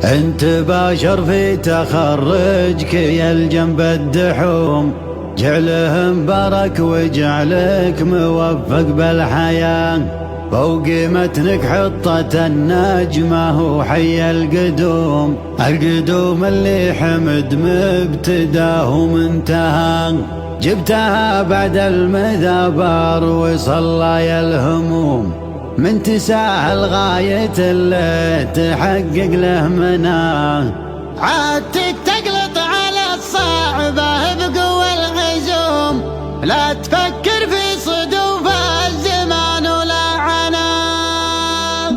انت باشر في تخرجك يا الجنب الدحوم، جعله مبارك وجعلك موفق بالحياة. فوق متنك حطة النجمة وحي القدوم، القدوم اللي حمد مبتداه ومنتهى. جبتها بعد المذابر وصلى يا الهموم، من تساهل غاية اللي تحقق له مناه. عادت تقلط على الصعبة بقوى العزوم، لا تفكر في صدوف الزمان ولا عناه.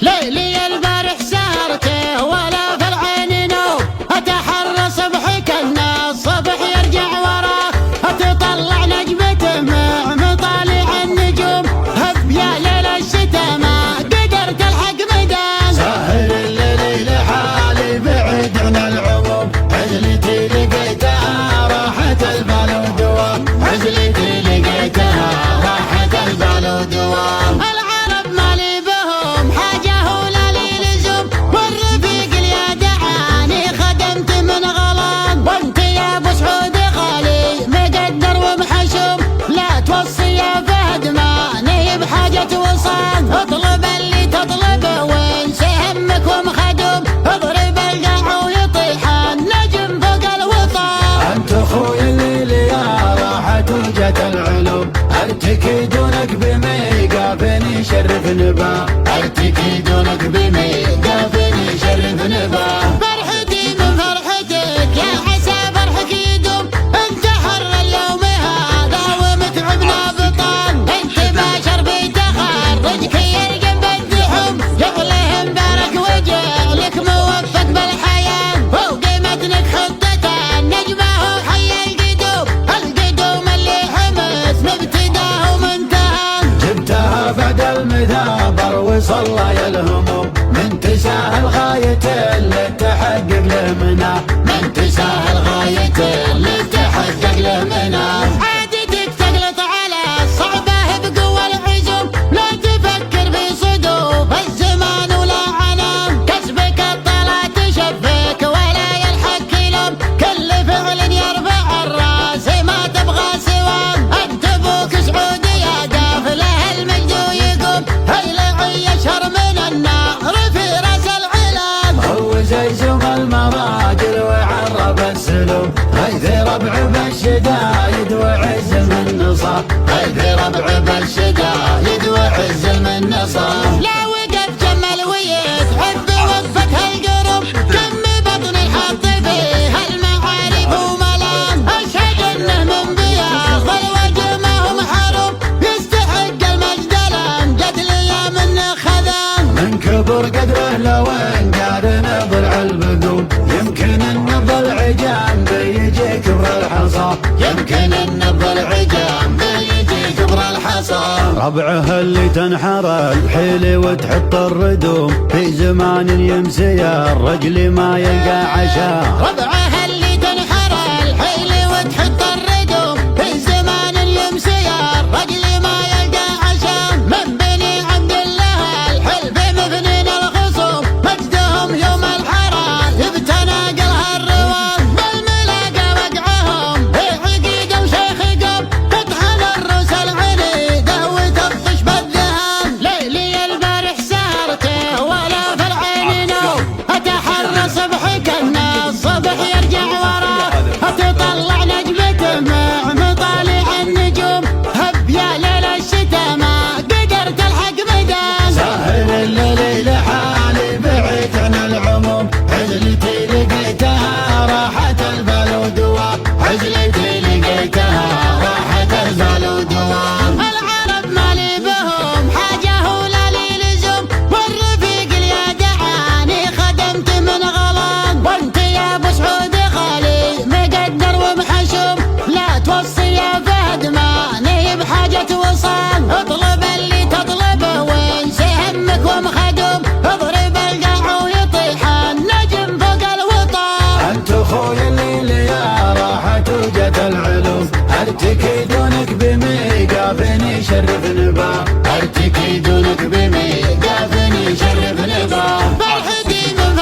ليلي البارح سهرته ولا في العين نوم، اتحرى صبحك ان الصبح يرجع وراه. اتطلع نجمته مع مطالع النجوم، هب يا ليل الشتا ما قدرت الحق ميدان. ساهر الليل لحالي بعيد عن العموم، عزلتي لقيتها راحة البال ودوام، عزلتي لقيتها راحة البال ودوام. العرب مالي بهم حاجة ولا لي لزوم، والرفيق اللي دعاني خدمت من غلام. وانت يا ابو سعود غالي مقدر ومحشوم، لا توصي يا فهد ماني بحاجة وصال. اطلب اللي تطلبه وانسى همك ومخدوم، اضرب القاع ويطيح النجم فوق الوطن. انت اخوي الليل يا راحة وجهة العلوم، ارتكي دونك بميقافني شرف نبا، ارتكي دونك بميقافني شرف نبا. فرحتي من فرحتك يا عسى فرحك يدوم، انت حر اليوم هذا ومتعبنا بطن. انت باشر في تخرجك يرقم بالدحوم، يغله مبارك وجعلك موفق بالحياة. فوق متنك خطة النجمة وحي القدوم، القدوم اللي حمس مبتداه ومنتهى. جبتها بعد المذابر وصلى يا الهموم، من تساهل غاية اللي تحقق له مناه، من تساهل غاية اللي تحقق له مناه. عادتك تقلط على الصعبة بقوى العزوم، لا تفكر في صدوف الزمان ولا عنام. كسبك الطلا تشفك ولا يلحق لوم، كل فعل يرفع الراس ما تبغى سواه. انت ابوك سعودي يا قافله المجد ويقوم، هيلعي يشهر من النار في راس العلام. هو زي زوم المراجل وعرب السلوم، هيث ربع بالشدايد وعز من نصاب، هيث ربع بالشدايد وعز من نصاب. لا وقف جمل ويتحب وقفة هالقرب، كم بطن الحط فيها المعارف وملام. اشهد انه من بياض الوجه ما هو محروم، يستحق المجد الامجد ليا منه خذام. من كبر قدره لو ان قارن ضلع البقوم، يمكن ان ضلع جنب يجي كبر الحصى، يمكن ان ضلع جنب يجي كبر الحصى. ربعه اللي تنحر الحيل وتحط الردوم، في زمان يمسي الرجل ما يلقى عشاء. ربعها اللي تنحر الحيل وتحط الردوم، في زمان يمسي الرجل ما يلقى عشاء. من بني عبد الله الحلف مبنين الخصوم، مجدهم يوم الحرام بتناقلها الروام. بالملاقى وقعهم عقيده وشيخ قب، تطحن الروس العنيده وتبطش بالذهب. ليلي البارح سهرته ولا في العين نوم، اتحرى صبحك ان الصبح يرجع وراه. اتطلع نجمته مع مطالع النجوم، هب يا ليل الشتا ما قدرت الحق ميدان. ساهر الليل لحالي بعيد عن العموم، عزلتي لقيتها راحة البال ودوام، عزلتي لقيتها راحة البال ودوام. العرب مالي بهم حاجة ولا لي لزوم، والرفيق اللي دعاني خدمت من غلام. وانت يا ابو سعود غالي مقدر ومحشوم، لا توصي يا فهد ماني بحاجة وصال. اطلب اللي تطلبه وانسى همك ومخدوم، اضرب القاع ويطيح النجم فوق الوطن. انت اخوي الليل يا راحة وجهة العلوم، ارتكي دونك بميقافني شرف نبا، ارتكي دونك بميقافني شرف نبا. فرحتي من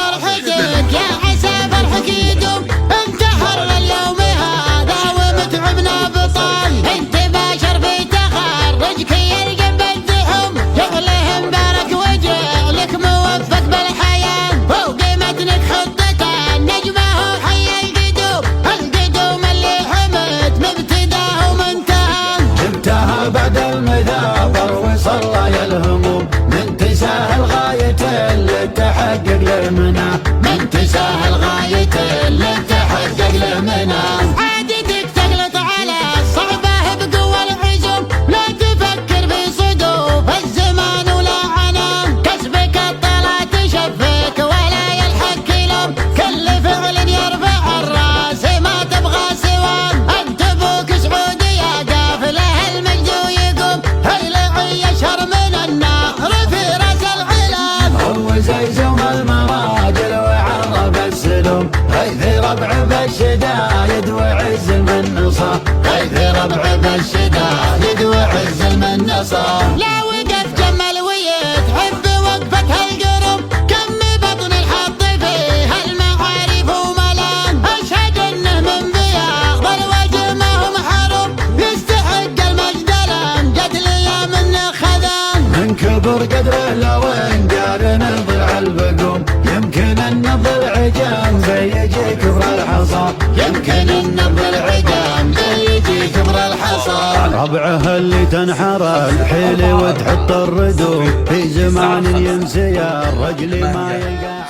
تحقق له منى، من تساهل غاية اللي تحقق له منى. عادتك تغلط على صعبه بقوى العزم، لا تفكر في صدوف الزمان ولا عنام، كسبك الطلا تشفك ولا يلحق لوم، كل فعل يرفع الراس ما تبغى سوام، انت ابوك سعودي يا قافله المجد ويقوم، هيلعي يشهر من النار في راس العلام. هو زي زوم المراجل وعرب السلوم، غيث ربع بالشدايد وعز المنصة، غيث ربع بالشدايد وعز المنصة. لا وقف جمل ويتحب وقفة هالقرم، كم بطن الحط فيه المعارف وملام، اشهد انه من بياض الوجه ما هو محروم، يستحق المجد الامجد ليا منه خذام. من كبر قدره لو انقارن ضلع البقوم، يمكن ان الضلع جنب يجي كبر الحصى، يمكن ان الضلع جنب يجي كبر الحصى. ربعها اللي تنحر الحيل وتحط الردوم، في زمان ينسي الرجل ما يلقى